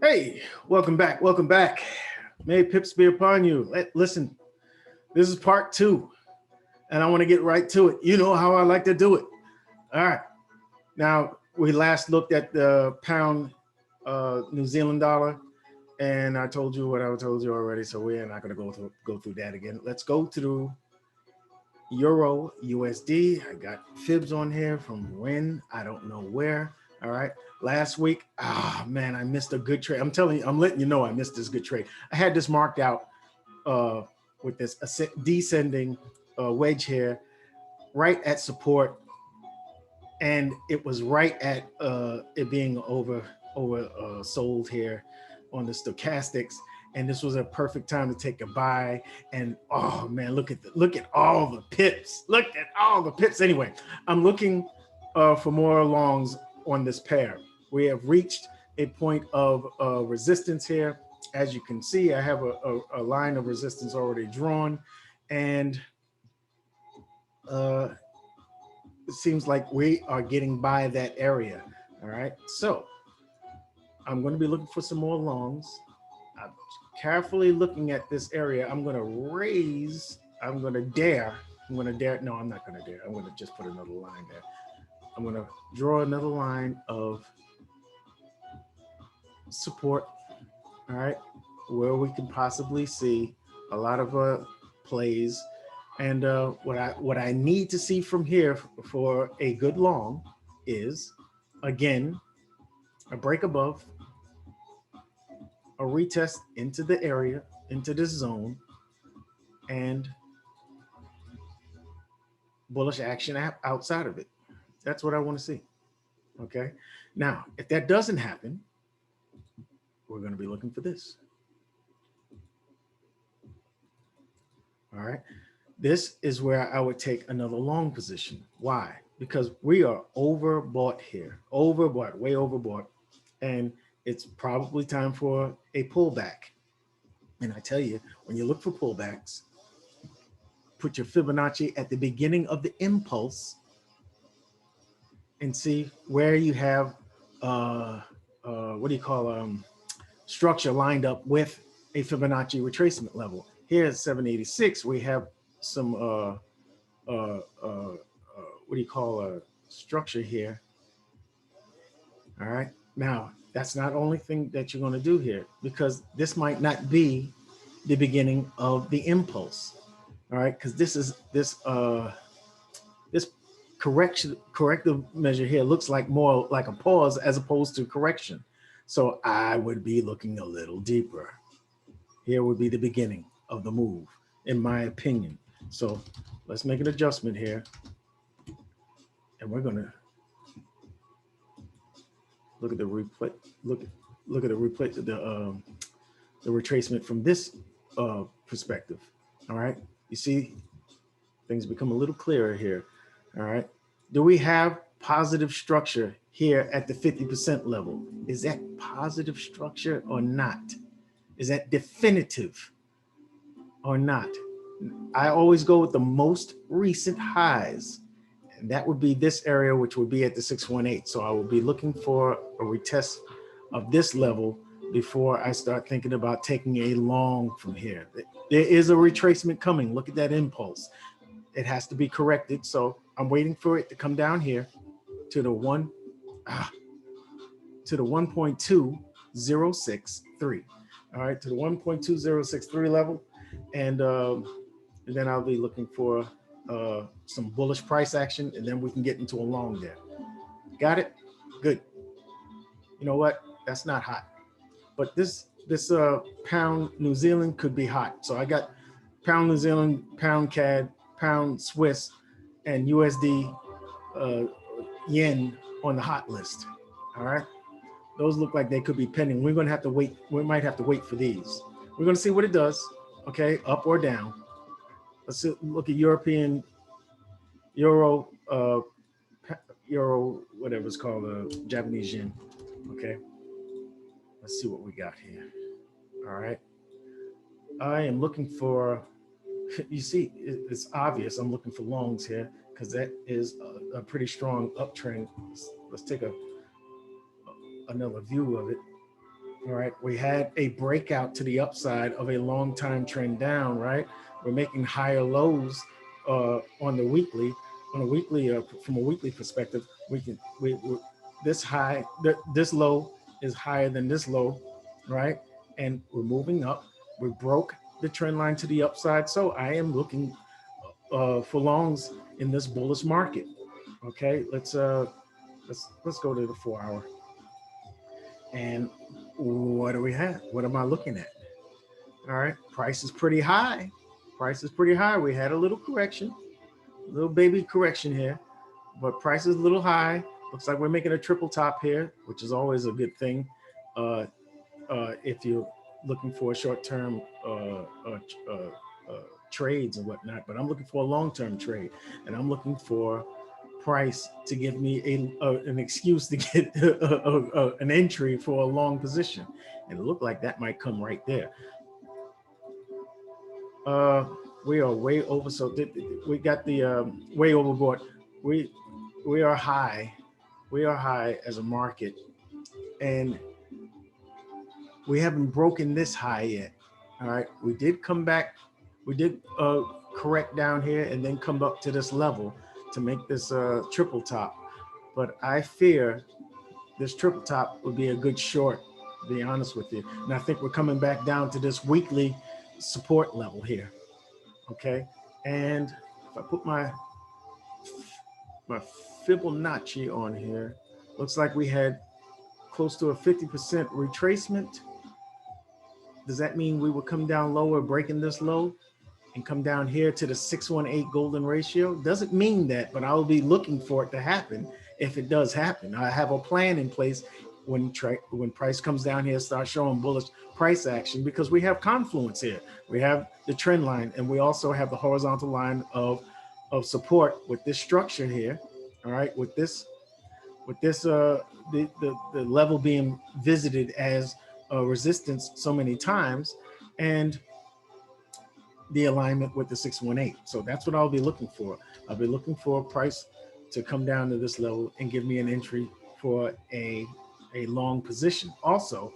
Hey, welcome back. Welcome back. May pips be upon you. Listen, this is part two, and I want to get right to it. You know how I like to do it. All right. Now, we last looked at the pound New Zealand dollar, and I told you what I told you already, so we're not going to go through that again. Let's go through Euro USD. I got fibs on here from when, I don't know where. All right. Last week, man, I missed a good trade. I'm telling you, I'm letting you know I missed this good trade. I had this marked out with this descending wedge here, right at support, and it was right at it being over sold here on the stochastics. And this was a perfect time to take a buy. And oh man, look at all the pips. Look at all the pips. Anyway, I'm looking for more longs on this pair. We have reached a point of resistance here. As you can see, I have a line of resistance already drawn, and it seems like we are getting by that area. All right, so I'm going to be looking for some more longs. I'm carefully looking at this area. I'm going to raise, I'm going to dare, no, I'm not going to dare. I'm going to just put another line there. I'm going to draw another line of support, all right, where we can possibly see a lot of plays. And what I need to see from here for a good long is, again, a break above, a retest into the area, into this zone, and bullish action outside of it. That's what I want to see. Okay. Now, if that doesn't happen, we're going to be looking for this. All right. This is where I would take another long position. Why? Because we are overbought here, way overbought. And it's probably time for a pullback. And I tell you, when you look for pullbacks, put your Fibonacci at the beginning of the impulse and see where you have, structure lined up with a Fibonacci retracement level. Here at 786, we have some, structure here. All right. Now, that's not the only thing that you're going to do here, because this might not be the beginning of the impulse. All right. Because this corrective measure here looks like more like a pause as opposed to correction. So I would be looking a little deeper. Here would be the beginning of the move, in my opinion. So let's make an adjustment here. And we're going to look at the replay. Look at the replay. The retracement from this perspective. All right. You see, things become a little clearer here. All right. Do we have positive structure here at the 50% level? Is that positive structure or not? Is that definitive or not? I always go with the most recent highs. And that would be this area, which would be at the 618. So I will be looking for a retest of this level before I start thinking about taking a long from here. There is a retracement coming. Look at that impulse. It has to be corrected. So I'm waiting for it to come down here to the 1.2063. All right, to the 1.2063 level. And then I'll be looking for some bullish price action, and then we can get into a long there. Got it? Good. You know what? That's not hot. But this pound New Zealand could be hot. So I got pound New Zealand, pound CAD, pound Swiss, and USD yen on the hot list. All right. Those look like they could be pending. We're going to have to wait. We might have to wait for these. We're going to see what it does. Okay. Up or down. Let's look at European Euro, whatever it's called, Japanese yen. Okay. Let's see what we got here. All right. I am looking for, you see, it's obvious I'm looking for longs here because that is a pretty strong uptrend. Let's take another view of it. All right, we had a breakout to the upside of a long time trend down, right? We're making higher lows on the weekly. On a weekly, from a weekly perspective, this high, this low is higher than this low, right? And we're moving up. We broke the trend line to the upside, so I am looking for longs in this bullish market. Okay, let's go to the 4 hour. And what do we have? What am I looking at? All right, price is pretty high. Price is pretty high. We had a little correction, a little baby correction here, but price is a little high. Looks like we're making a triple top here, which is always a good thing if you're looking for short-term trades and whatnot. But I'm looking for a long-term trade, and I'm looking for price to give me an excuse to get an entry for a long position, and it looked like that might come right there. We are way over, so we got the way overboard. We are high as a market, and we haven't broken this high yet. All right, we did come back, we did correct down here and then come up to this level to make this triple top, but I fear this triple top would be a good short, to be honest with you. And I think we're coming back down to this weekly support level here. Okay, and if I put my Fibonacci on here, looks like we had close to a 50% retracement. Does that mean we would come down lower, breaking this low, and come down here to the 618 golden ratio? Doesn't mean that, but I'll be looking for it to happen if it does happen. I have a plan in place when price comes down here, start showing bullish price action, because we have confluence here. We have the trend line, and we also have the horizontal line of support with this structure here. All right, with this the level being visited as resistance so many times, and the alignment with the 618. So that's what I'll be looking for. I'll be looking for a price to come down to this level and give me an entry for a long position. Also,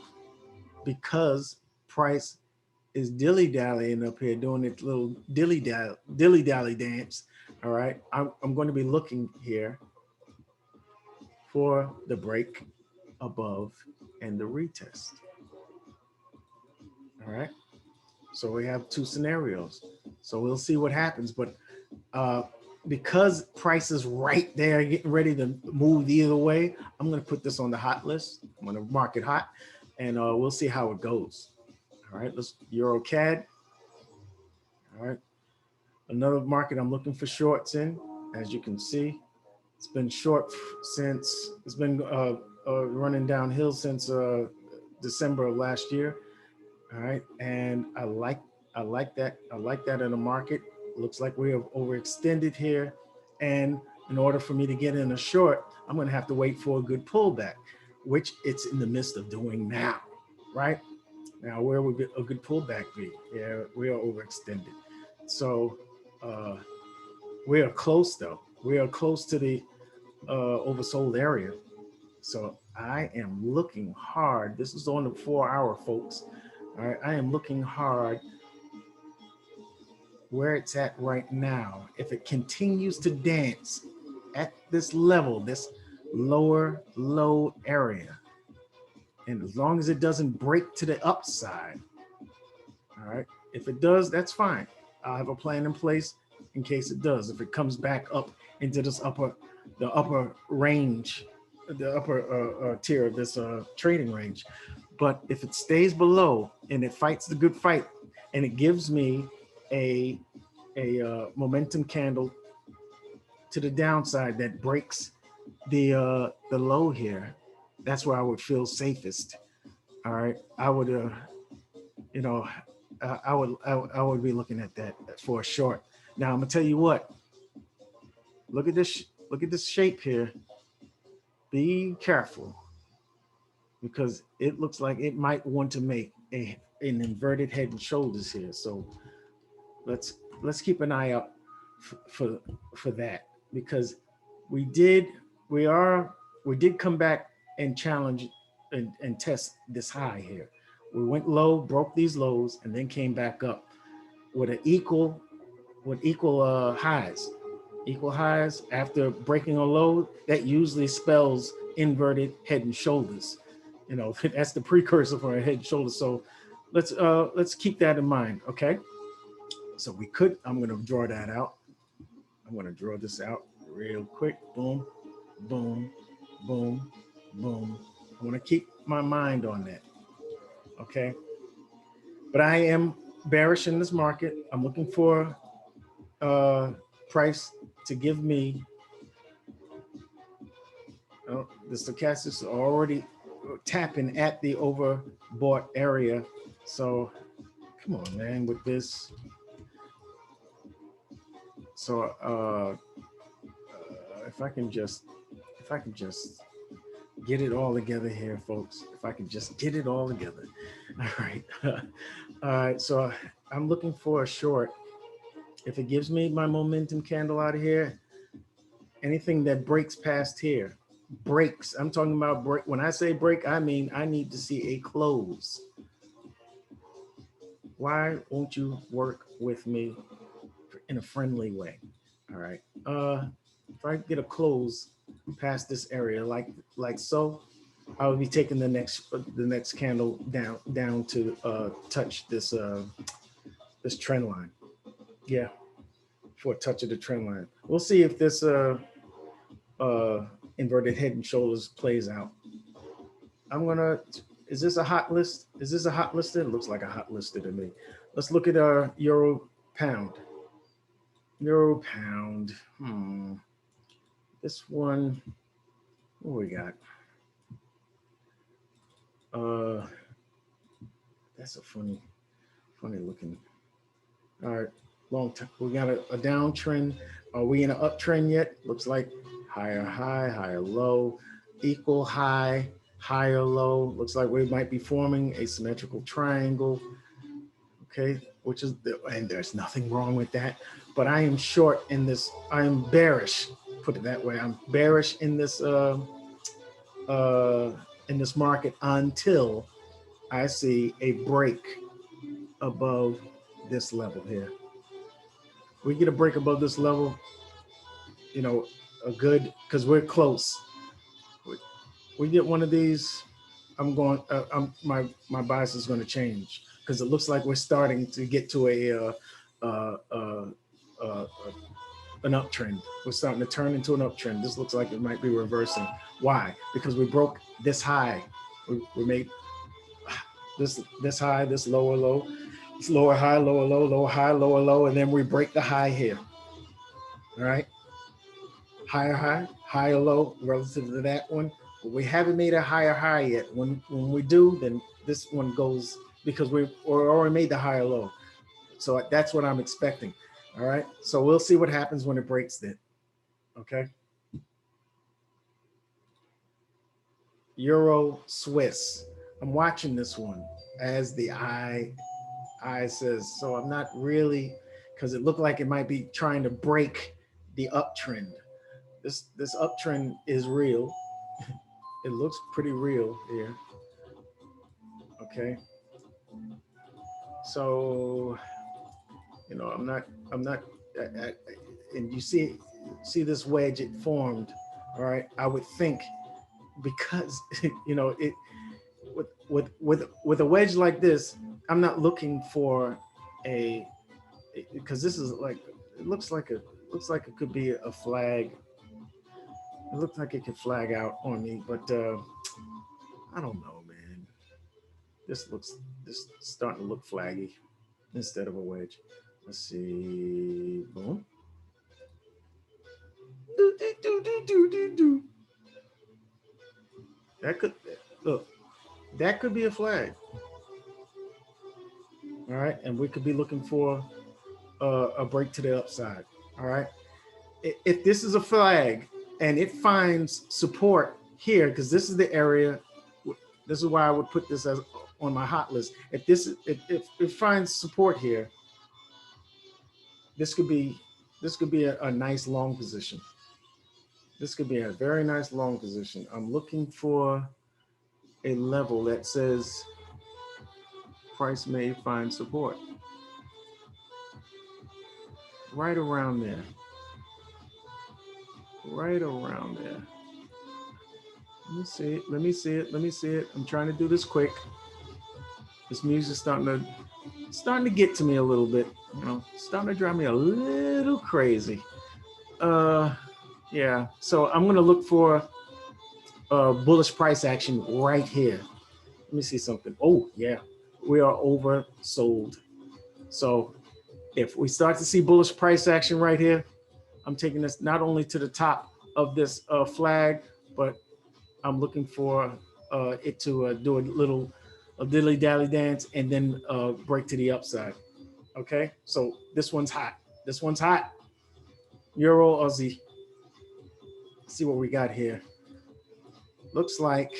because price is dilly-dallying up here, doing its little dilly-dally dance. All right, I'm going to be looking here for the break above and the retest. All right, so we have two scenarios. So we'll see what happens, but because price is right there getting ready to move either way, I'm going to put this on the hot list. I'm going to mark it hot, and we'll see how it goes. All right, let's EURCAD. All right, another market I'm looking for shorts in. As you can see, it's been short since, it's been running downhill since December of last year. All right, and I like that in the market. Looks like we have overextended here, and in order for me to get in a short, I'm going to have to wait for a good pullback, which it's in the midst of doing now. Right now, where would a good pullback be? Yeah, we are overextended. So we are close, though. We are close to the oversold area. So I am looking hard. This is on the 4 hour, folks. All right, I am looking hard where it's at right now. If it continues to dance at this level, this lower low area, and as long as it doesn't break to the upside, all right, if it does, that's fine. I'll have a plan in place in case it does. If it comes back up into this upper range, the upper tier of this trading range. But if it stays below and it fights the good fight, and it gives me a momentum candle to the downside that breaks the low here, that's where I would feel safest. All right, I would you know, I would be looking at that for a short. Now I'm gonna tell you what. Look at this shape here. Be careful, because it looks like it might want to make an inverted head and shoulders here. So let's keep an eye out for that, because we did come back and challenge and test this high here. We went low, broke these lows, and then came back up with an equal highs. Equal highs after breaking a low. That usually spells inverted head and shoulders. You know, that's the precursor for a head and shoulders. So let's keep that in mind. Okay. So we could, I'm going to draw that out. I'm going to draw this out real quick. Boom, boom, boom, boom. I want to keep my mind on that. Okay. But I am bearish in this market. I'm looking for price to give me. Oh, the stochastics is already tapping at the overbought area. So come on, man, with this. So if I can just get it all together here, folks. If I can just get it all together. All right. All right. So I'm looking for a short. If it gives me my momentum candle out of here, anything that breaks past here, breaks. I'm talking about break. When I say break, I mean I need to see a close. Why won't you work with me in a friendly way? All right. If I get a close past this area, like so, I will be taking the next candle down to touch this this trend line. Yeah, for a touch of the trend line. We'll see if this inverted head and shoulders plays out. I'm gonna. Is this a hot list? Is this a hot listed? It looks like a hot listed to me. Let's look at our euro pound. Euro pound. This one. What we got? That's a funny looking. All right, long time. We got a downtrend. Are we in an uptrend yet? Looks like higher high, higher low, equal high, higher low. Looks like we might be forming a symmetrical triangle. Okay, which is and there's nothing wrong with that. But I am short in this. I am bearish. Put it that way. I'm bearish in this market until I see a break above this level here. We get a break above this level, you know, a good, because we're close. We get one of these, I'm going. My bias is going to change because it looks like we're starting to get to an uptrend. We're starting to turn into an uptrend. This looks like it might be reversing. Why? Because we broke this high. We made this high, this lower low, it's lower high, lower low, lower high, lower low, and then we break the high here. All right, higher high, higher low relative to that one. But we haven't made a higher high yet. When we do, then this one goes because we already made the higher low. So that's what I'm expecting. All right, so we'll see what happens when it breaks then. Okay. Euro Swiss. I'm watching this one as the eye says. So I'm not really, because it looked like it might be trying to break the uptrend. This uptrend is real. It looks pretty real here. Okay. So, you know, I'm not, and you see this wedge it formed. All right. I would think because, you know, it, with a wedge like this, I'm not looking for because this is like, it looks like it could be a flag. It looks like it could flag out on me, but I don't know, man. This starting to look flaggy instead of a wedge. Let's see. Boom. That could look. That could be a flag. All right, and we could be looking for a break to the upside. All right, if this is a flag and it finds support here, because this is the area, this is why I would put this as on my hot list. If it finds support here, this could be a nice long position. This could be a very nice long position. I'm looking for a level that says price may find support. Right around there. Right around there. Let me see it. Let me see it. Let me see it. I'm trying to do this quick. This music's starting to get to me a little bit. You know, starting to drive me a little crazy. Yeah. So I'm gonna look for bullish price action right here. Let me see something. Oh yeah, we are oversold. So if we start to see bullish price action right here, I'm taking this not only to the top of this flag, but I'm looking for it to do a dilly-dally dance and then break to the upside. Okay, so this one's hot. This one's hot. Euro Aussie. Let's see what we got here. Looks like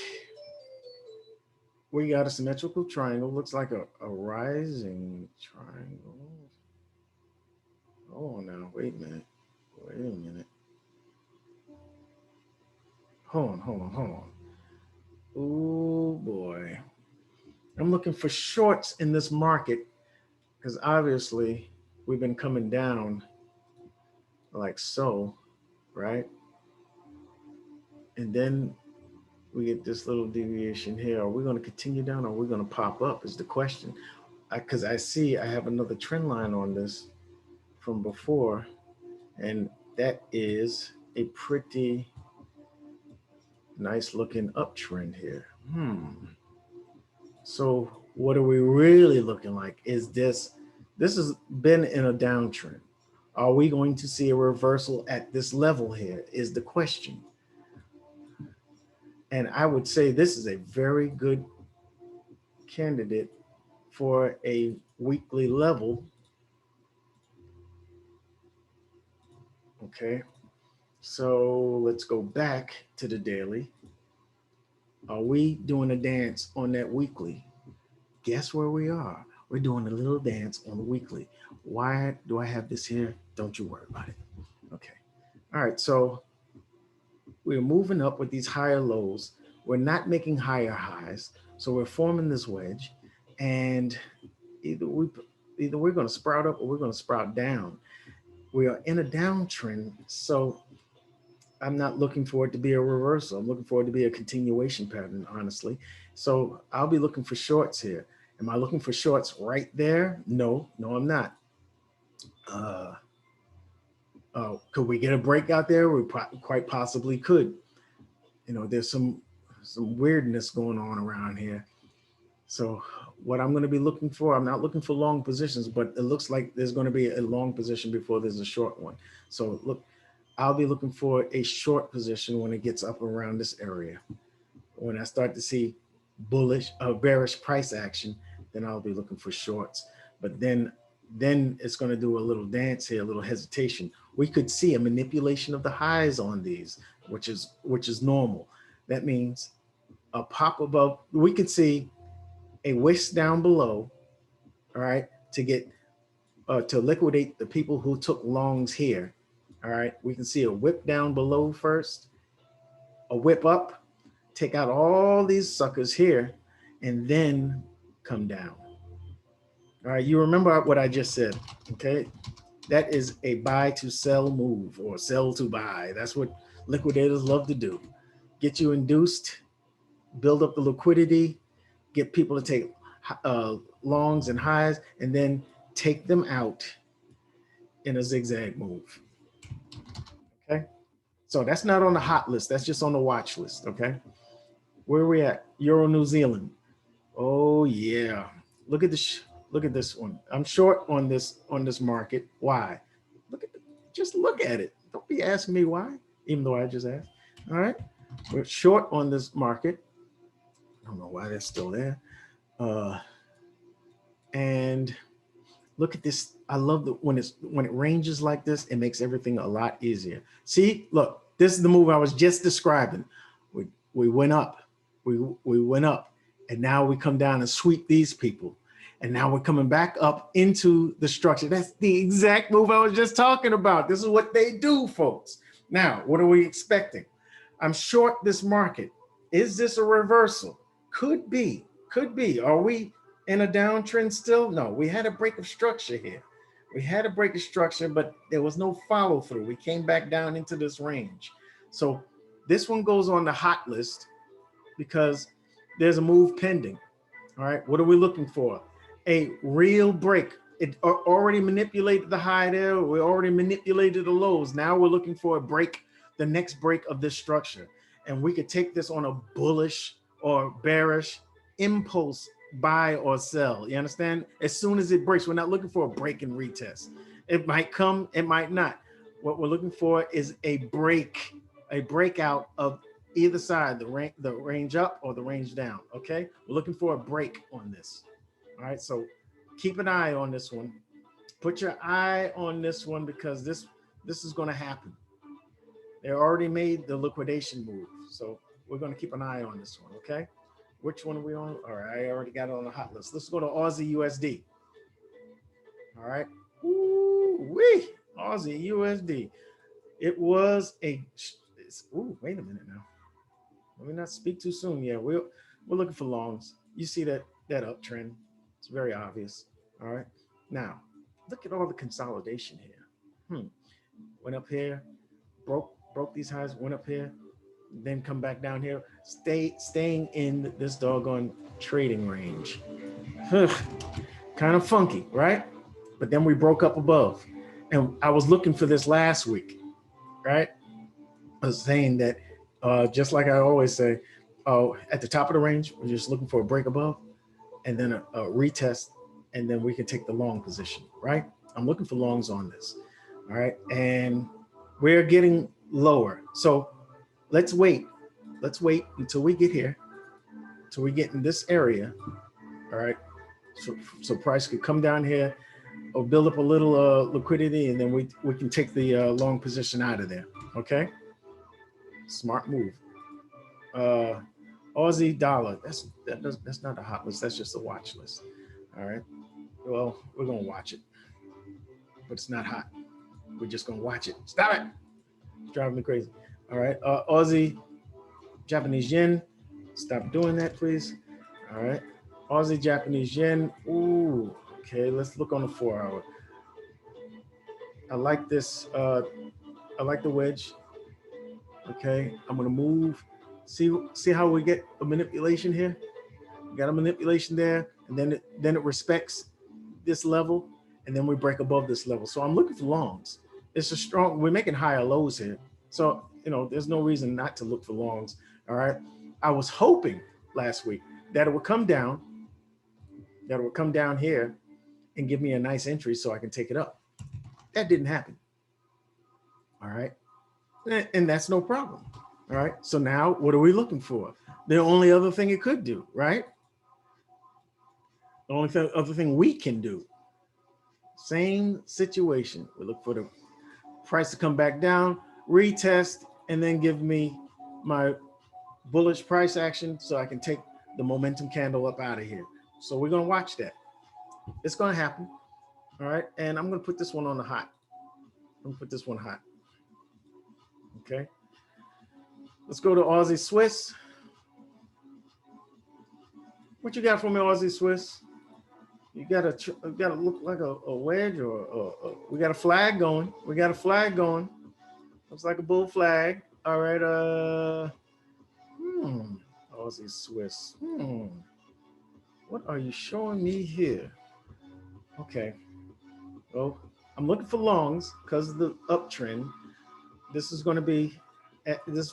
we got a symmetrical triangle. Looks like a rising triangle. Hold on now. Wait a minute. Wait a minute. Hold on. Oh boy. I'm looking for shorts in this market because obviously we've been coming down like so, right? And then we get this little deviation here. Are we going to continue down or are we going to pop up is the question. Because I see I have another trend line on this from before, and that is a pretty nice looking uptrend here. So what are we really looking like? Is this has been in a downtrend. Are we going to see a reversal at this level here is the question. And I would say this is a very good candidate for a weekly level. Okay, so let's go back to the daily. Are we doing a dance on that weekly? Guess where we are. We're doing a little dance on the weekly. Why do I have this here? Don't you worry about it. Okay. All right. So we're moving up with these higher lows. We're not making higher highs. So we're forming this wedge, and either we're going to sprout up or we're going to sprout down. We are in a downtrend. So I'm not looking for it to be a reversal. I'm looking for it to be a continuation pattern, honestly. So I'll be looking for shorts here. Am I looking for shorts right there? No, I'm not. Could we get a breakout there? We quite possibly could. You know, there's some weirdness going on around here. So what I'm going to be looking for, I'm not looking for long positions, but it looks like there's going to be a long position before there's a short one. So look, I'll be looking for a short position when it gets up around this area. When I start to see bearish price action, then I'll be looking for shorts. But then it's going to do a little dance here, a little hesitation. We could see a manipulation of the highs on these, which is normal. That means a pop above. We could see a wish down below, all right, to get to liquidate the people who took longs here. All right, we can see a whip down below first, a whip up, take out all these suckers here, and then come down. All right, you remember what I just said, okay? That is a buy to sell move or sell to buy. That's what liquidators love to do. Get you induced, build up the liquidity, get people to take longs and highs, and then take them out in a zigzag move. Okay, so that's not on the hot list. That's just on the watch list. Okay, where are we at? Euro New Zealand. Oh yeah, look at this. Look at this one. I'm short on this market. Why? Just look at it. Don't be asking me why, even though I just asked. All right, we're short on this market. I don't know why that's still there. And look at this. I love when it ranges like this, it makes everything a lot easier. See, look, this is the move I was just describing. We went up, we went up, and now we come down and sweep these people. And now we're coming back up into the structure. That's the exact move I was just talking about. This is what they do, folks. Now, what are we expecting? I'm short this market. Is this a reversal? Could be. Are we in a downtrend still? No, we had a break of structure here. We had a break of structure, but there was no follow through. We came back down into this range. So this one goes on the hot list because there's a move pending. All right, what are we looking for? A real break. It already manipulated the high there. We already manipulated the lows. Now we're looking for a break, the next break of this structure. And we could take this on a bullish or bearish impulse buy or sell. You understand? As soon as it breaks, we're not looking for a break and retest. It might come, it might not. What we're looking for is a break, a breakout of either side, the range up or the range down. Okay, we're looking for a break on this. All right, so keep an eye on this one. Put your eye on this one because this is going to happen. They already made the liquidation move, so we're going to keep an eye on this one. Okay, which one are we on? All right, I already got it on the hot list. Let's go to Aussie USD. All right, ooh-wee, Aussie USD. It was a. Ooh, wait a minute now. Let me not speak too soon. Yeah, we're looking for longs. You see that uptrend? It's very obvious. All right. Now, look at all the consolidation here. Went up here, broke these highs, went up here, then come back down here, staying in this doggone trading range. Kind of funky, right? But then we broke up above. And I was looking for this last week, right? I was saying that just like I always say, at the top of the range, we're just looking for a break above and then a retest, and then we can take the long position, right? I'm looking for longs on this, all right? And we're getting lower. So let's wait until we get here, until we get in this area, all right? So price could come down here or build up a little liquidity, and then we can take the long position out of there, okay? Smart move. Aussie dollar. That's not a hot list. That's just a watch list. All right. Well, we're gonna watch it, but it's not hot. We're just gonna watch it. Stop it. It's driving me crazy. All right. Aussie Japanese Yen. Stop doing that, please. All right. Aussie Japanese Yen. Ooh. Okay. Let's look on the 4-hour. I like this. I like the wedge. Okay. I'm gonna move. See how we get a manipulation here? We got a manipulation there, and then it respects this level, and then we break above this level. So I'm looking for longs. It's a strong, we're making higher lows here. So, you know, there's no reason not to look for longs. All right. I was hoping last week that it would come down, here and give me a nice entry so I can take it up. That didn't happen. All right. And that's no problem. All right, so now what are we looking for? The only other thing it could do, right? The only other thing we can do. Same situation. We look for the price to come back down, retest, and then give me my bullish price action so I can take the momentum candle up out of here. So we're going to watch that. It's going to happen. All right, and I'm going to put this one on the hot. I'm going to put this one hot. Okay. Let's go to Aussie Swiss. What you got for me, Aussie Swiss? You got to look like a wedge or we got a flag going. We got a flag going. Looks like a bull flag. All right. Aussie Swiss. What are you showing me here? Okay. Well, I'm looking for longs because of the uptrend. This is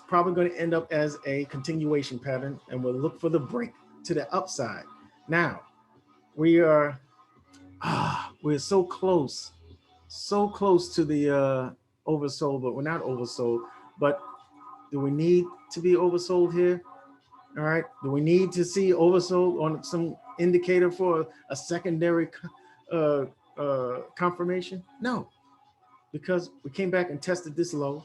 probably going to end up as a continuation pattern, and we'll look for the break to the upside. Now, we're so close to the oversold, but we're not oversold. But do we need to be oversold here? All right. Do we need to see oversold on some indicator for a secondary confirmation? No, because we came back and tested this low.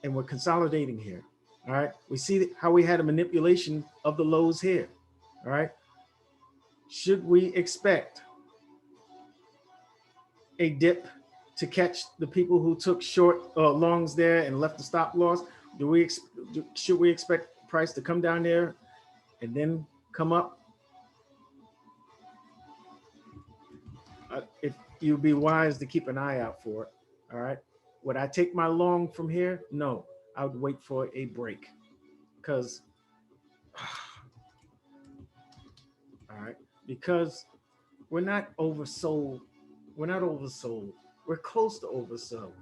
And we're consolidating here. All right. We see how we had a manipulation of the lows here. All right. Should we expect a dip to catch the people who took short longs there and left the stop loss? Should we expect price to come down there and then come up, if you'd be wise to keep an eye out for it. All right. Would I take my long from here? No, I would wait for a break, because, all right, because we're not oversold. We're not oversold. We're close to oversold.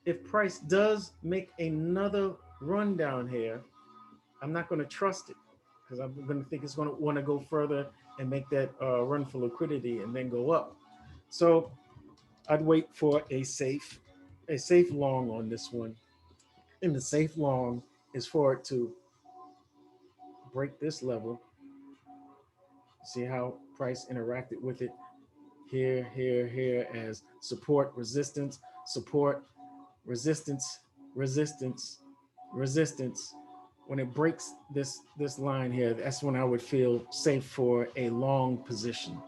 If price does make another run down here, I'm not going to trust it, because I'm going to think it's going to want to go further and make that run for liquidity and then go up. So I'd wait for a safe long on this one. And the safe long is for it to break this level. See how price interacted with it here, here, here as support, resistance, support, resistance, resistance, resistance. When it breaks this line here, that's when I would feel safe for a long position.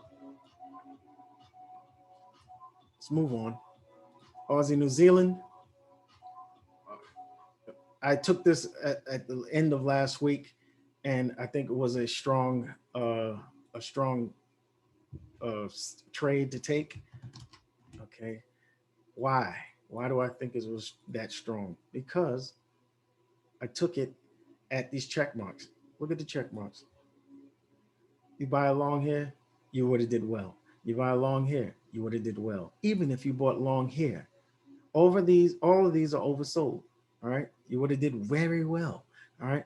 Let's move on. Aussie New Zealand. I took this at the end of last week, and I think it was a strong trade to take. Okay, why? Why do I think it was that strong? Because I took it at these check marks. Look at the check marks. You buy along here, you would have did well. You buy along here, you would have did well. Even if you bought long here, over these, all of these are oversold. All right, you would have did very well. All right,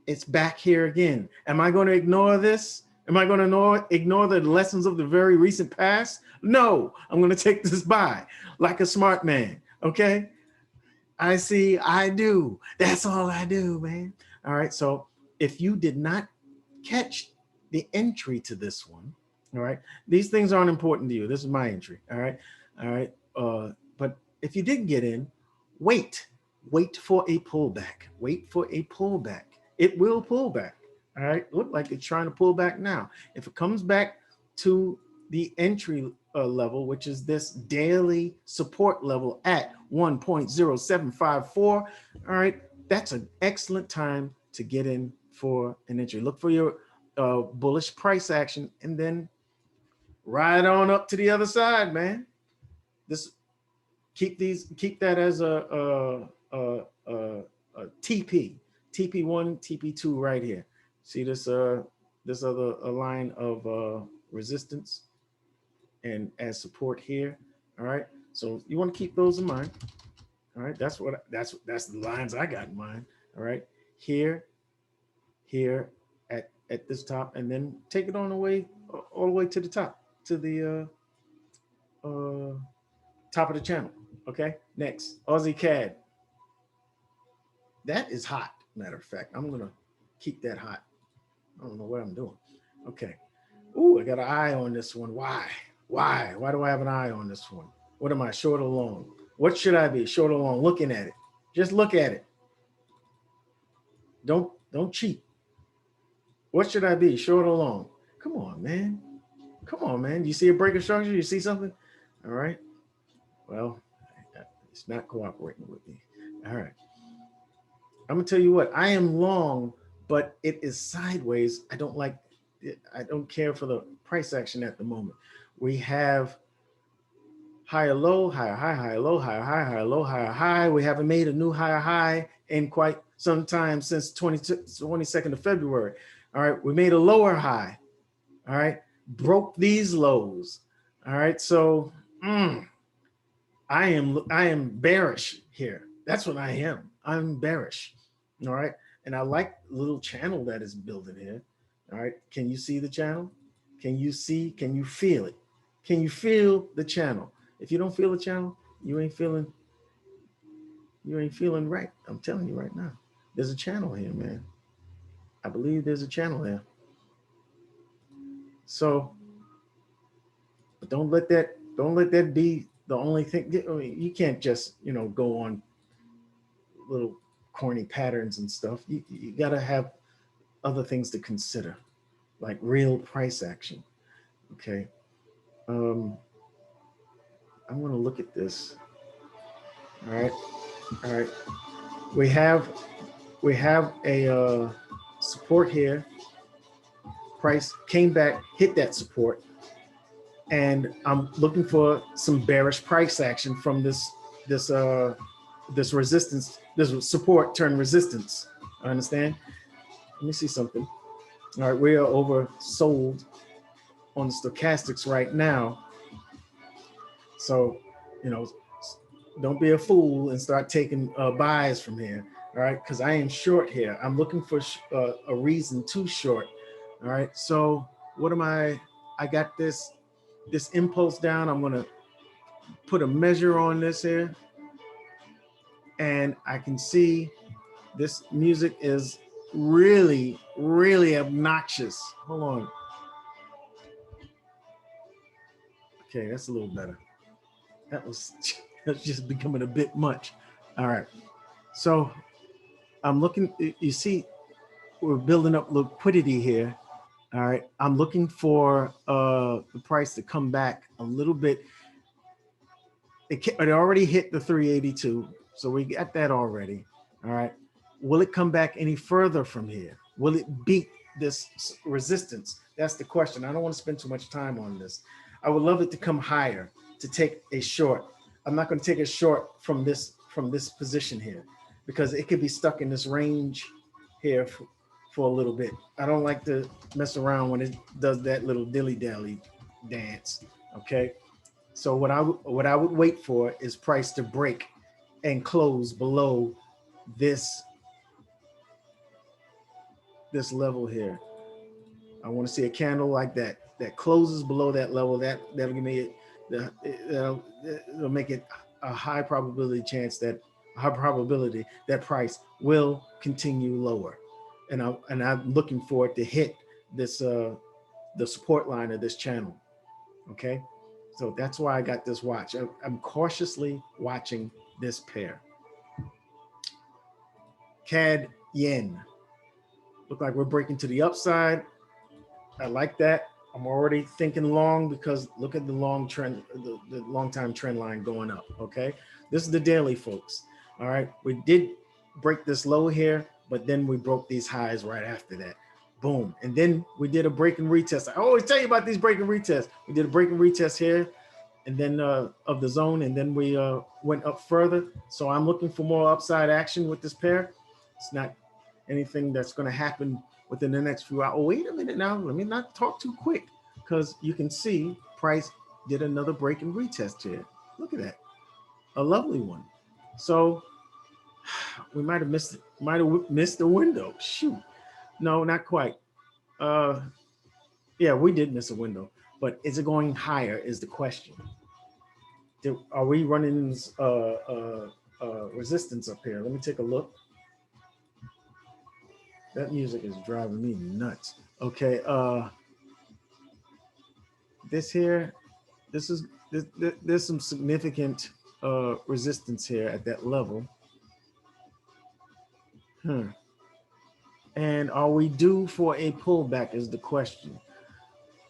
it's back here again. Am I going to ignore this? Am I going to ignore the lessons of the very recent past? No, I'm going to take this buy like a smart man. Okay, I see, I do. That's all I do, man. All right, so if you did not catch the entry to this one, all right, these things aren't important to you. This is my entry. All right, all right. But if you didn't get in, wait for a pullback. Wait for a pullback. It will pull back. All right, look like it's trying to pull back now. If it comes back to the entry level, which is this daily support level at 1.0754, all right, that's an excellent time to get in for an entry. Look for your bullish price action and then ride on up to the other side, man. This keep that as a TP, TP1, TP2 right here. See this this other line of resistance and as support here. All right, so you want to keep those in mind. All right, that's the lines I got in mind. All right, here at this top, and then take it on all the way to the top, to the top of the channel. Okay, next, Aussie Cad. That is hot. Matter of fact, I'm gonna keep that hot. I don't know what I'm doing. Okay. Ooh, I got an eye on this one. Why? Why do I have an eye on this one? What am I, short or long? What should I be, short or long? Looking at it. Just look at it. Don't cheat. What should I be, short or long? Come on, man. Come on, man. You see a break of structure? You see something? All right. Well, it's not cooperating with me. All right. I'm gonna tell you what, I am long, but it is sideways. I don't like it. I don't care for the price action at the moment. We have higher low, higher high, higher low, higher high, higher low, higher high. We haven't made a new higher high in quite some time since 22nd of February. All right, we made a lower high. All right, broke these lows. All right, so I am bearish here. That's what I am. I'm bearish. All right, and I like the little channel that is building here. All right, can you see the channel? Can you see? Can you feel it? Can you feel the channel? If you don't feel the channel, you ain't feeling right. I'm telling you right now. There's a channel here, man. I believe there's a channel there. So, but don't let that be the only thing. I mean, you can't just, go on little corny patterns and stuff. You got to have other things to consider, like real price action. Okay. I'm going to look at this. All right. All right. We have a support here price came back, hit that support, and I'm looking for some bearish price action from this resistance, this support turn resistance. I understand. Let me see something. All right, we are oversold on the stochastics right now. So, you know, don't be a fool and start taking buys from here. All right, because I am short here. I'm looking for a reason to short. All right, so what am I got this impulse down. I'm gonna put a measure on this here, and I can see this music is really, really obnoxious. Hold on. Okay, that's a little better. That's just becoming a bit much. All right, so I'm looking, you see, we're building up liquidity here. All right, I'm looking for the price to come back a little bit. It already hit the 382, so we got that already. All right, will it come back any further from here? Will it beat this resistance? That's the question. I don't want to spend too much time on this. I would love it to come higher to take a short. I'm not going to take a short from this position here, because it could be stuck in this range here for a little bit. I don't like to mess around when it does that little dilly-dally dance. Okay, so what I would wait for is price to break and close below this level here. I want to see a candle like that closes below that level. That'll give me it'll make it a high probability that price will continue lower, and I'm looking for it to hit this the support line of this channel. Okay, so that's why I got this watch. I'm cautiously watching this pair. CAD yen. Look like we're breaking to the upside. I like that. I'm already thinking long, because look at the long trend, the long time trend line going up. Okay, this is the daily, folks. All right, we did break this low here, but then we broke these highs right after that. Boom. And then we did a break and retest. I always tell you about these break and retests. We did a break and retest here, and then of the zone, and then we went up further. So I'm looking for more upside action with this pair. It's not anything that's going to happen within the next few hours. Oh, wait a minute now. Let me not talk too quick, because you can see price did another break and retest here. Look at that. A lovely one. So we might have missed the window. Shoot. No, not quite. Yeah, we did miss a window, but is it going higher is the question. Are we running resistance up here? Let me take a look. That music is driving me nuts. Okay, this here, there's some significant resistance here at that level. And are we due for a pullback is the question.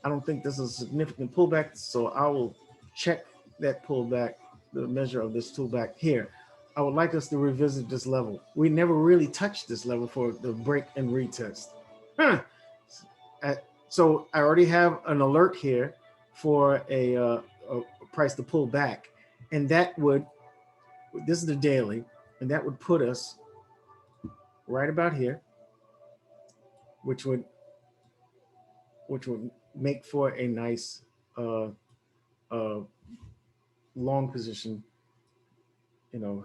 I don't think this is a significant pullback, so I will check that pullback, the measure of this pullback here. I would like us to revisit this level. We never really touched this level for the break and retest. So I already have an alert here for a price to pull back, and that would, this is the daily, and that would put us right about here, which would make for a nice long position, you know,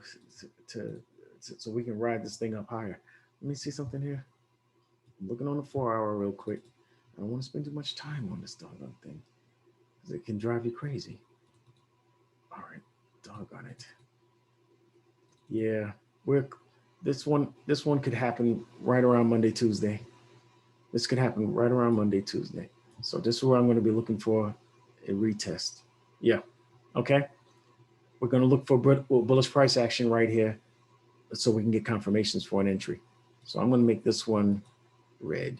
so we can ride this thing up higher. Let me see something here. I'm looking on the 4-hour real quick. I don't want to spend too much time on this doggone thing, because it can drive you crazy. All right, doggone it. Yeah, this one could happen right around Monday, Tuesday. This could happen right around Monday, Tuesday. So this is where I'm going to be looking for a retest. Yeah, okay. We're going to look for bullish price action right here, so we can get confirmations for an entry. So I'm going to make this one red.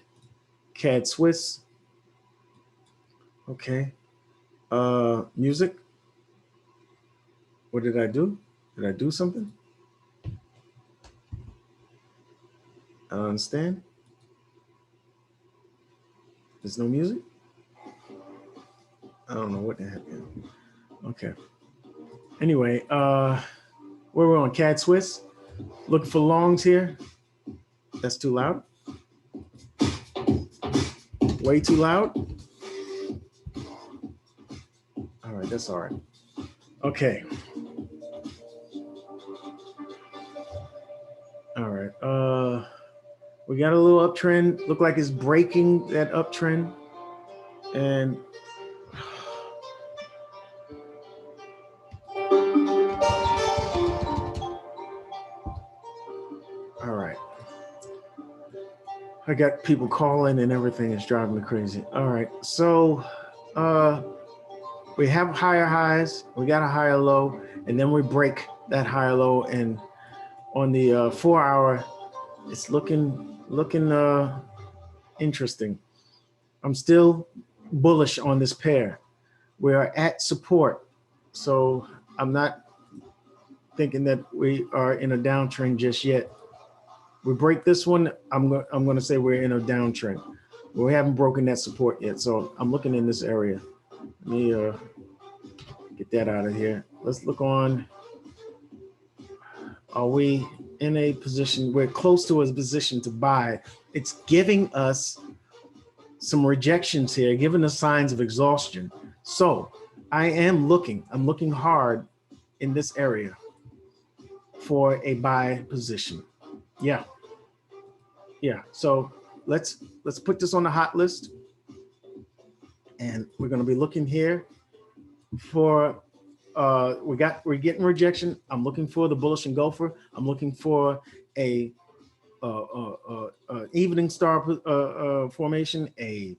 CAD Swiss. Okay. Music. What did I do? Did I do something? I don't understand. There's no music? I don't know what the heck. Okay. Anyway, where we're on CAD Swiss. Looking for longs here. That's too loud. Way too loud. All right, that's all right. Okay. All right. We got a little uptrend. Look like it's breaking that uptrend. And all right. I got people calling and everything is driving me crazy. All right. So we have higher highs, we got a higher low, and then we break that higher low. And on the 4 hour, it's looking interesting. I'm still bullish on this pair. We are at support, so I'm not thinking that we are in a downtrend just yet. We break this one, I'm going to say we're in a downtrend. We haven't broken that support yet, so I'm looking in this area. Let me get that out of here. Let's look on. Are we in a position? We're close to a position to buy. It's giving us some rejections here, giving us signs of exhaustion. So I'm looking hard in this area for a buy position. Yeah. So let's put this on the hot list, and we're going to be looking here for we're getting rejection. I'm looking for the bullish engulfer. I'm looking for a evening star formation, a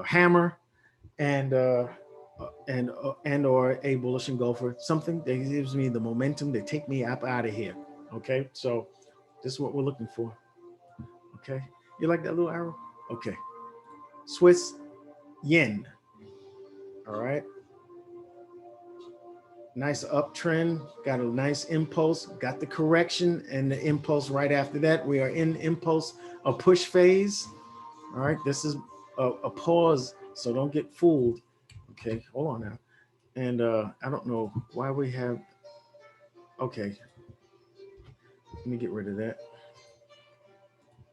hammer, and or a bullish engulfer. Something that gives me the momentum to take me up out of here. Okay, so this is what we're looking for. Okay, you like that little arrow? Okay, Swiss yen. All right. Nice uptrend, got a nice impulse, got the correction and the impulse right after that. We are in impulse, a push phase. All right, this is a pause, so don't get fooled. Okay, hold on now. And I don't know why we have, okay. Let me get rid of that.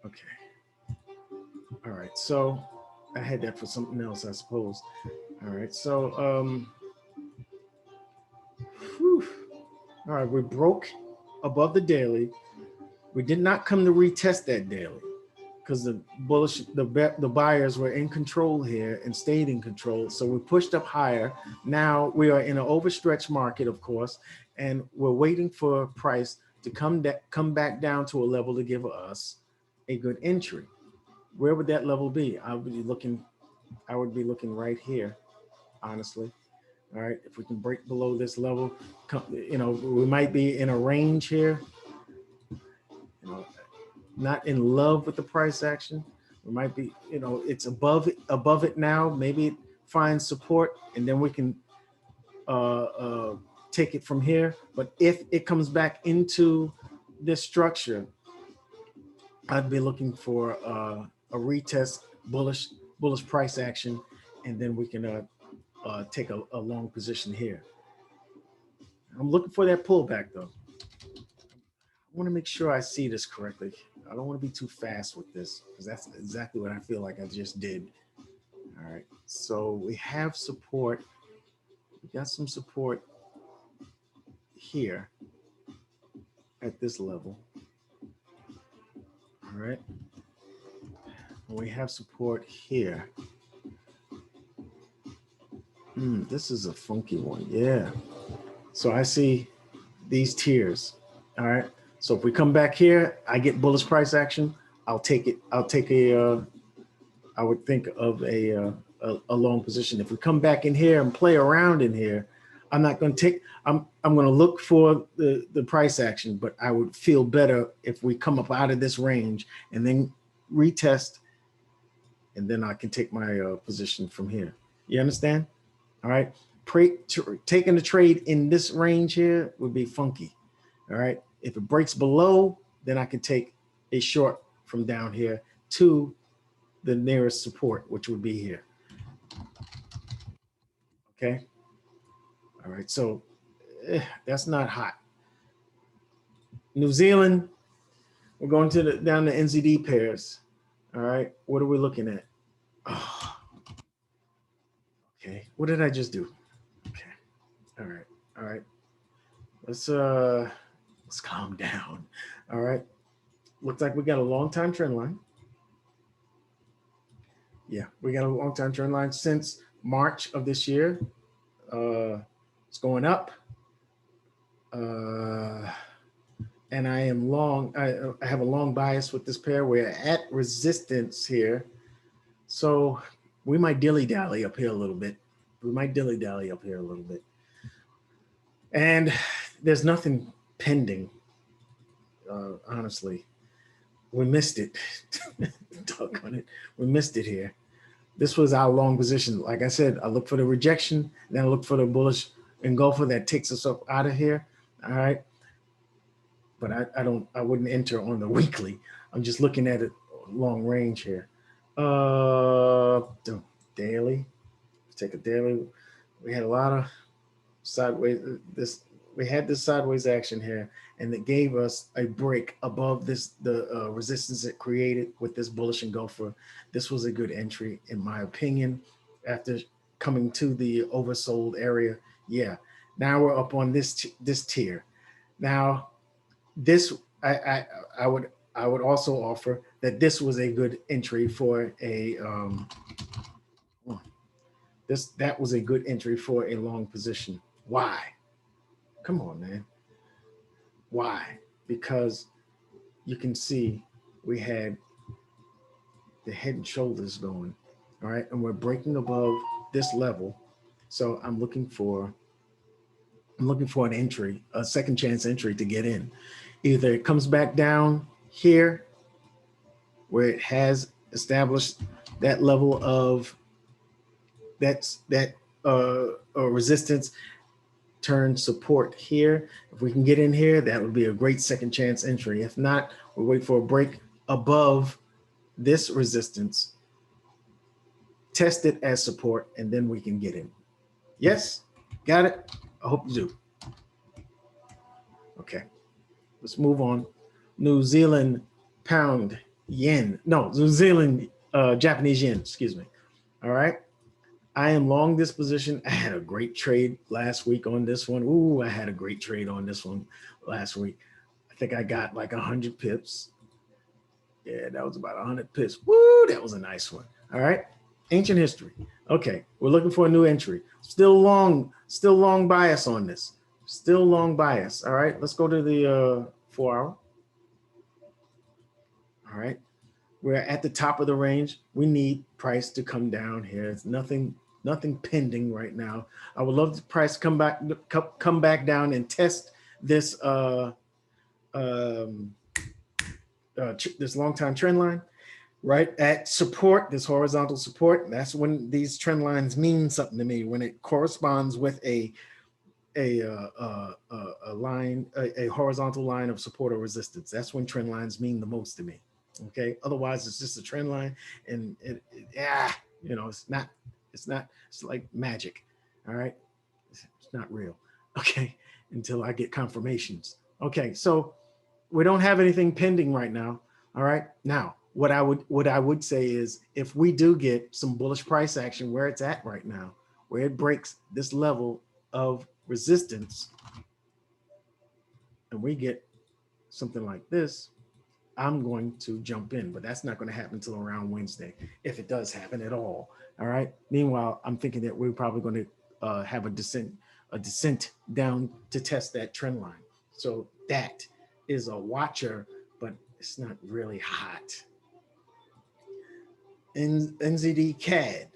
Okay. All right, so I had that for something else, I suppose. All right, so, whew. All right, we broke above the daily. We did not come to retest that daily because the bullish, the buyers were in control here and stayed in control. So we pushed up higher. Now we are in an overstretched market, of course, and we're waiting for price to come back down to a level to give us a good entry. Where would that level be? I would be looking right here, honestly. All right, if we can break below this level, you know, we might be in a range here. You know, not in love with the price action. We might be, you know, it's above it now. Maybe it finds support, and then we can take it from here. But if it comes back into this structure, I'd be looking for a retest, bullish price action, and then we can take a long position here. I'm looking for that pullback though. I want to make sure I see this correctly. I don't want to be too fast with this because that's exactly what I feel like I just did. All right, so we have support. We got some support here at this level. All right, and we have support here. This is a funky one, yeah. So I see these tiers. All right. So if we come back here, I get bullish price action. I'll take it. I'll take a. I would think of a long position. If we come back in here and play around in here, I'm not going to take. I'm going to look for the price action, but I would feel better if we come up out of this range and then retest, and then I can take my position from here. You understand? All right. Taking the trade in this range here would be funky. All right. If it breaks below, then I can take a short from down here to the nearest support, which would be here. Okay. All right. So that's not hot. New Zealand, we're going to down to NZD pairs. All right. What are we looking at? Oh, okay. What did I just do? Okay. All right. All right. Let's calm down. All right. Looks like we got a long time trend line. Yeah, we got a long time trend line since March of this year. It's going up. And I am long, I have a long bias with this pair. We're at resistance here. So we might dilly-dally up here a little bit. And there's nothing pending, honestly. We missed it. Talk on it. We missed it here. This was our long position. Like I said, I look for the rejection, then I look for the bullish engulfer that takes us up out of here. All right. But I wouldn't enter on the weekly. I'm just looking at it long range here. Daily. Let's take a daily. We had a lot of sideways. We had this sideways action here, and it gave us a break above the resistance it created with this bullish engulfer. This was a good entry, in my opinion, after coming to the oversold area. Yeah, now we're up on this tier. Now, this I would also offer that this was a good entry for a that was a good entry for a long position. Why? Come on, man. Why? Because you can see we had the head and shoulders going, all right? And we're breaking above this level. So I'm looking for an entry, a second chance entry to get in. Either it comes back down here where it has established that level of resistance, turn support here. If we can get in here, that would be a great second chance entry. If not, we'll wait for a break above this resistance, test it as support, and then we can get in. Yes, got it? I hope you do. Okay, let's move on. New Zealand pound yen. No, New Zealand Japanese yen, excuse me. All right. I am long this position. I had a great trade last week on this one. Ooh, I had a great trade on this one last week. I think I got like 100 pips. Yeah, that was about 100 pips. Woo, that was a nice one. All right. Ancient history. Okay, we're looking for a new entry. Still long bias on this. Still long bias. All right, let's go to the 4 hour. All right. We're at the top of the range. We need price to come down here. It's nothing pending right now. I would love the price come back down and test this this long time trend line right at support, this horizontal support. That's when these trend lines mean something to me, when it corresponds with a line, a horizontal line of support or resistance. That's when trend lines mean the most to me. Okay, otherwise it's just a trend line, and you know, it's like magic. All right, it's not real. Okay, until I get confirmations. Okay, so we don't have anything pending right now. All right, now what I would say is, if we do get some bullish price action where it's at right now, where it breaks this level of resistance, and we get something like this, I'm going to jump in, but that's not going to happen until around Wednesday, if it does happen at all. All right. Meanwhile, I'm thinking that we're probably going to have a descent down to test that trend line. So that is a watcher, but it's not really hot. NZDCAD.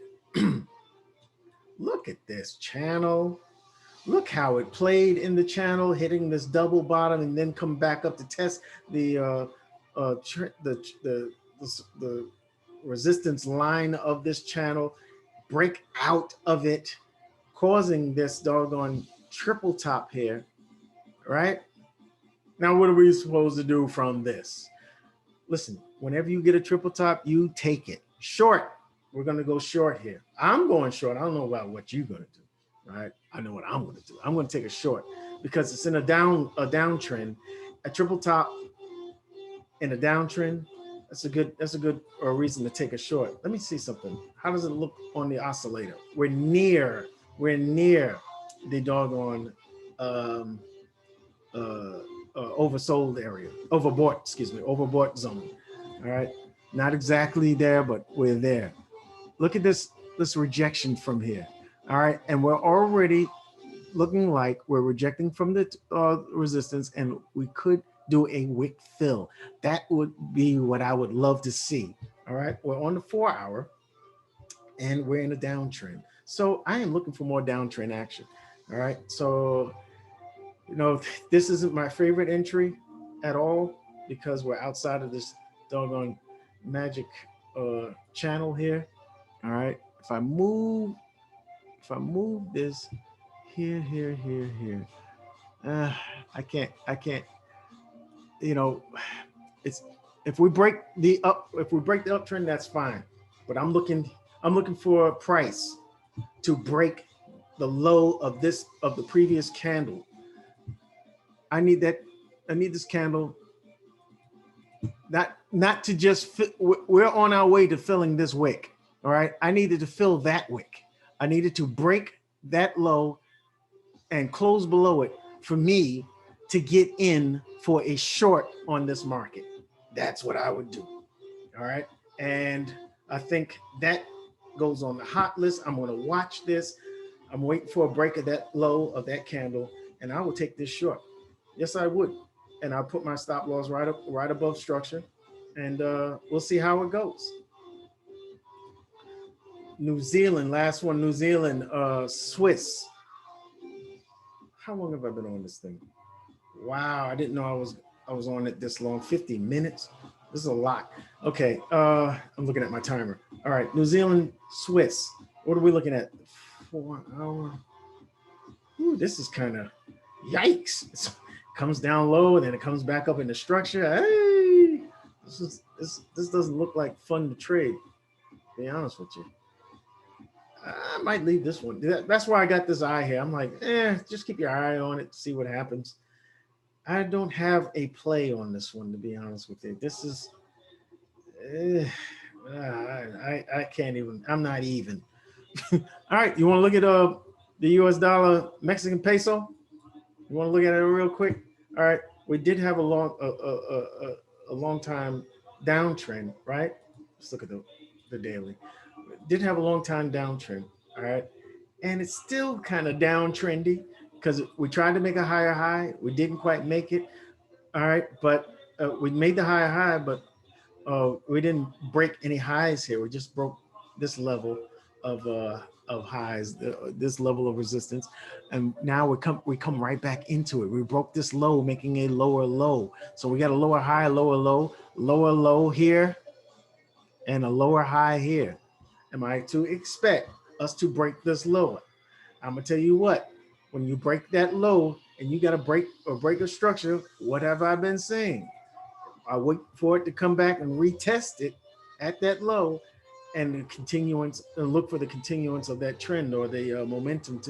Look at this channel. Look how it played in the channel, hitting this double bottom and then come back up to test the resistance line of this channel, break out of it, causing this doggone triple top here, right? Now, what are we supposed to do from this? Listen, whenever you get a triple top, you take it. short. We're going to go short here. I'm going short. I don't know about what you're going to do. Right? I know what I'm going to do. I'm going to take a short because it's in a downtrend, a triple top in a downtrend. That's a good reason to take a short. Let me see something. How does it look on the oscillator? We're near the doggone oversold area, overbought zone. All right, not exactly there, but we're there. Look at this rejection from here. All right, and we're already looking like we're rejecting from the resistance, and we could do a wick fill. That would be what I would love to see. All right, we're on the 4 hour and we're in a downtrend. So I am looking for more downtrend action. All right, so, you know, this isn't my favorite entry at all because we're outside of this doggone magic channel here. All right, if I move this here, I can't, you know, it's, if we break the uptrend, that's fine. But I'm looking for a price to break the low of the previous candle. I need this candle, not to just fit, we're on our way to filling this wick. All right, I needed to fill that wick. I needed to break that low and close below it for me to get in for a short on this market. That's what I would do. All right, and I think that goes on the hot list. I'm going to watch this. I'm waiting for a break of that low of that candle, and I will take this short. Yes, I would. And I'll put my stop loss right above structure, and we'll see how it goes. New Zealand, last one, New Zealand, Swiss. How long have I been on this thing? Wow, I didn't know I was on it this long. 50 minutes. This is a lot. Okay, I'm looking at my timer. All right, New Zealand, Swiss. What are we looking at? 4 hour. Ooh, this is kind of yikes. It comes down low and then it comes back up in the structure. Hey, this doesn't look like fun to trade, to be honest with you. I might leave this one. That's why I got this eye here. I'm like, just keep your eye on it, see what happens. I don't have a play on this one, to be honest with you. This is, I can't even, I'm not even. All right, you want to look at the US dollar, Mexican peso? You want to look at it real quick? All right, we did have a long time downtrend, right? Let's look at the daily. Did have a long time downtrend, all right? And it's still kind of downtrendy because we tried to make a higher high. We didn't quite make it, all right? But we made the higher high, but we didn't break any highs here. We just broke this level of highs, this level of resistance. And now we come right back into it. We broke this low, making a lower low. So we got a lower high, lower low here, and a lower high here. Am I to expect us to break this low? I'm gonna tell you what, when you break that low and you gotta break a structure, what have I been saying? I wait for it to come back and retest it at that low and the continuance, and look for the continuance of that trend or the momentum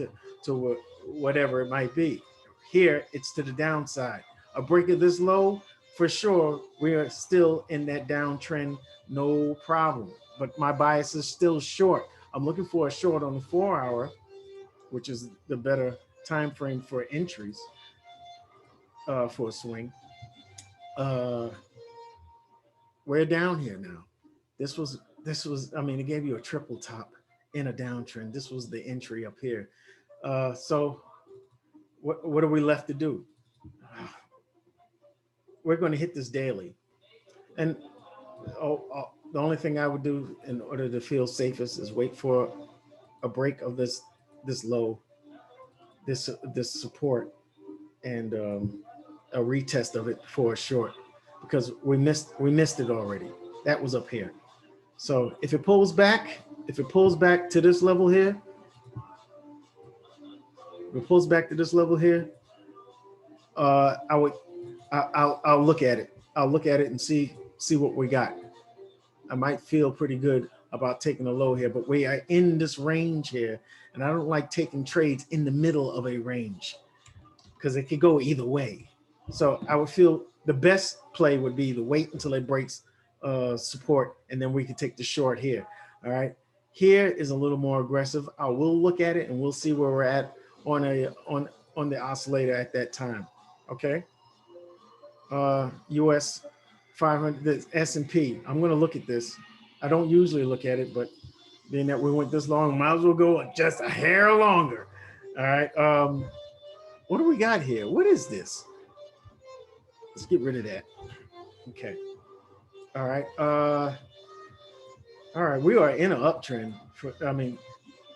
to whatever it might be. Here, it's to the downside. A break of this low, for sure, we are still in that downtrend, no problem. But my bias is still short. I'm looking for a short on the 4 hour, which is the better time frame for entries for a swing. We're down here now. This was, I mean, it gave you a triple top in a downtrend. This was the entry up here. So what are we left to do? We're going to hit this daily. And the only thing I would do in order to feel safest is wait for a break of this low, this support, and a retest of it for a short, because we missed it already. That was up here. So if it pulls back to this level here, I'll look at it. I'll look at it and see what we got. I might feel pretty good about taking a low here, but we are in this range here, and I don't like taking trades in the middle of a range because it could go either way. So I would feel the best play would be to wait until it breaks support, and then we can take the short here. All right, here is a little more aggressive. I will look at it and we'll see where we're at on the oscillator at that time. Okay. US 500, the S&P. I'm going to look at this. I don't usually look at it, but being that we went this long, might as well go just a hair longer. All right. What do we got here? What is this? Let's get rid of that. Okay. All right. All right. We are in an uptrend. I mean,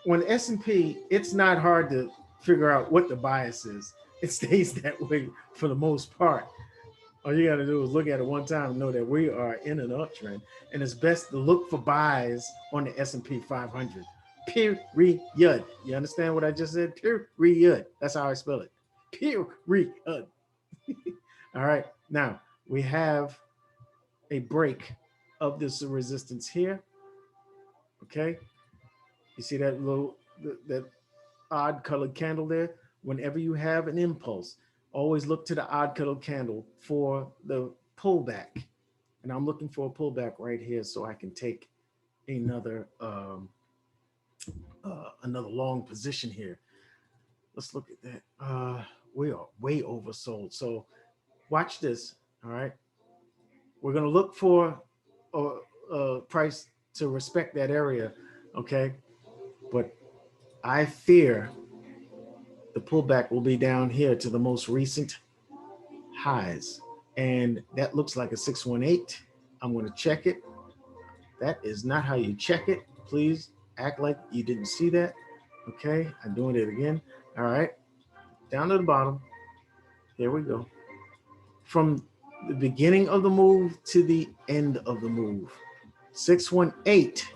when S&P, it's not hard to figure out what the bias is. It stays that way for the most part. All you got to do is look at it one time and know that we are in an uptrend, and it's best to look for buys on the S&P 500. Period. You understand what I just said? Period. That's how I spell it. Period. All right. Now we have a break of this resistance here. Okay. You see that little that odd colored candle there? Whenever you have an impulse, always look to the odd colored candle for the pullback. And I'm looking for a pullback right here so I can take another another long position here. Let's look at that. We are way oversold. So watch this. All right. We're going to look for a price to respect that area. Okay. But I fear the pullback will be down here to the most recent highs. And that looks like a 618. I'm going to check it. That is not how you check it. Please act like you didn't see that. Okay, I'm doing it again. All right, down to the bottom. Here we go. From the beginning of the move to the end of the move. 618.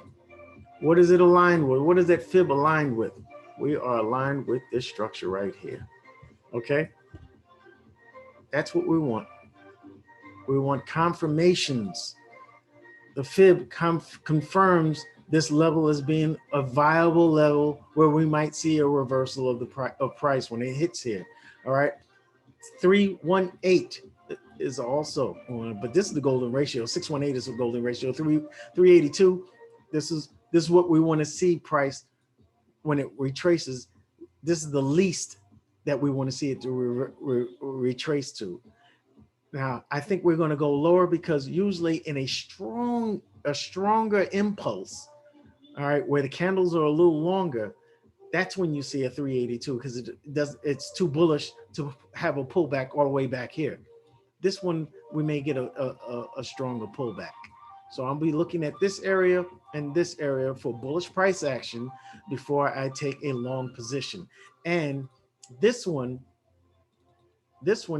What is it aligned with? What is that fib aligned with? We are aligned with this structure right here. Okay, that's what we want. We want confirmations. The fib confirms this level as being a viable level where we might see a reversal of the price when it hits here. All right, 318 is also on, but this is the golden ratio. 618 is a golden ratio. 382. This is what we want to see price when it retraces. This is the least that we want to see it to retrace to. Now, I think we're going to go lower because usually in a stronger impulse, all right, where the candles are a little longer, that's when you see a 382 because it's too bullish to have a pullback all the way back here. This one, we may get a stronger pullback. So I'll be looking at this area and this area for bullish price action before I take a long position. And this one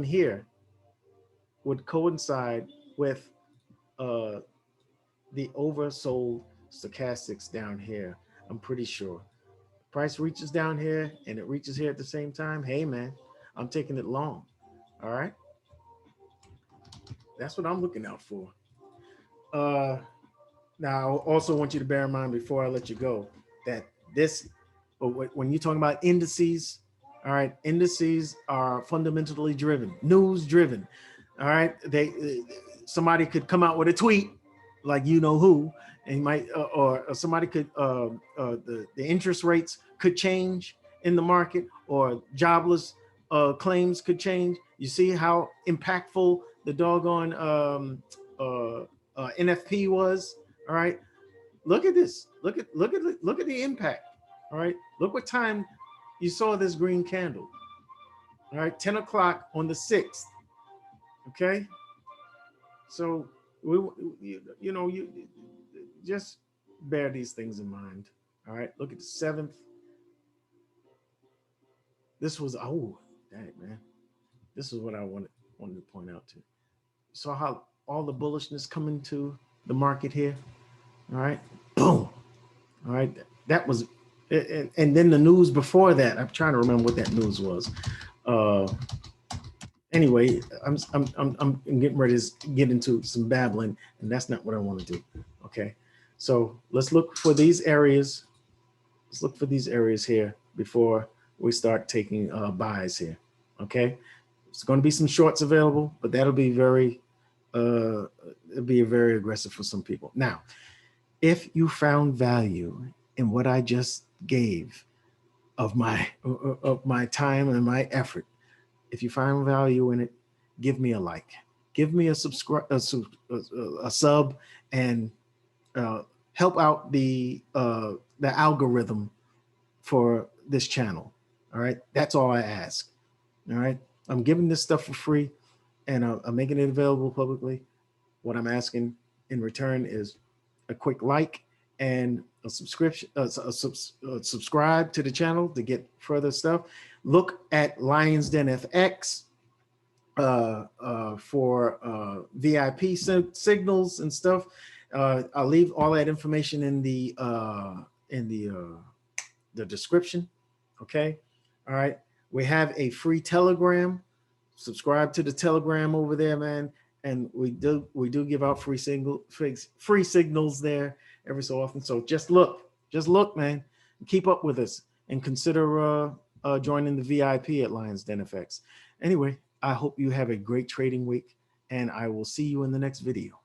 here would coincide with the oversold stochastics down here. I'm pretty sure. Price reaches down here and it reaches here at the same time. Hey man, I'm taking it long. All right. That's what I'm looking out for. Now, I also want you to bear in mind before I let you go that when you're talking about indices, all right, indices are fundamentally driven, news driven. All right, somebody could come out with a tweet, like you know who, and might or somebody could the interest rates could change in the market, or jobless claims could change. You see how impactful the doggone NFP was. All right, look at this. Look at the impact. All right, look what time you saw this green candle. All right, 10 o'clock on the 6th. Okay, so you just bear these things in mind. All right, look at the 7th. This was, oh, dang man, this is what I wanted to point out to. Saw how all the bullishness coming to the market here. All right, boom. All right, that was, and then the news before that. I'm trying to remember what that news was. Anyway, I'm getting ready to get into some babbling, and that's not what I want to do. Okay, So let's look for these areas. Let's look for these areas here before we start taking buys here. Okay, there's going to be some shorts available, but that'll be very it'll be very aggressive for some people. Now, if you found value in what I just gave of my time and my effort, if you find value in it, give me a like, give me a subscribe, a sub, and help out the algorithm for this channel. All right, that's all I ask. All right, I'm giving this stuff for free, and I'm making it available publicly. What I'm asking in return is a quick like and a subscription, subscribe to the channel to get further stuff. Look at LionsDenFX for VIP signals and stuff. I'll leave all that information in the description. Okay. All right. We have a free Telegram. Subscribe to the Telegram over there, man. And we do give out free signals there every so often. So just look, man. Keep up with us and consider joining the VIP at LionsDenFX. Anyway, I hope you have a great trading week, and I will see you in the next video.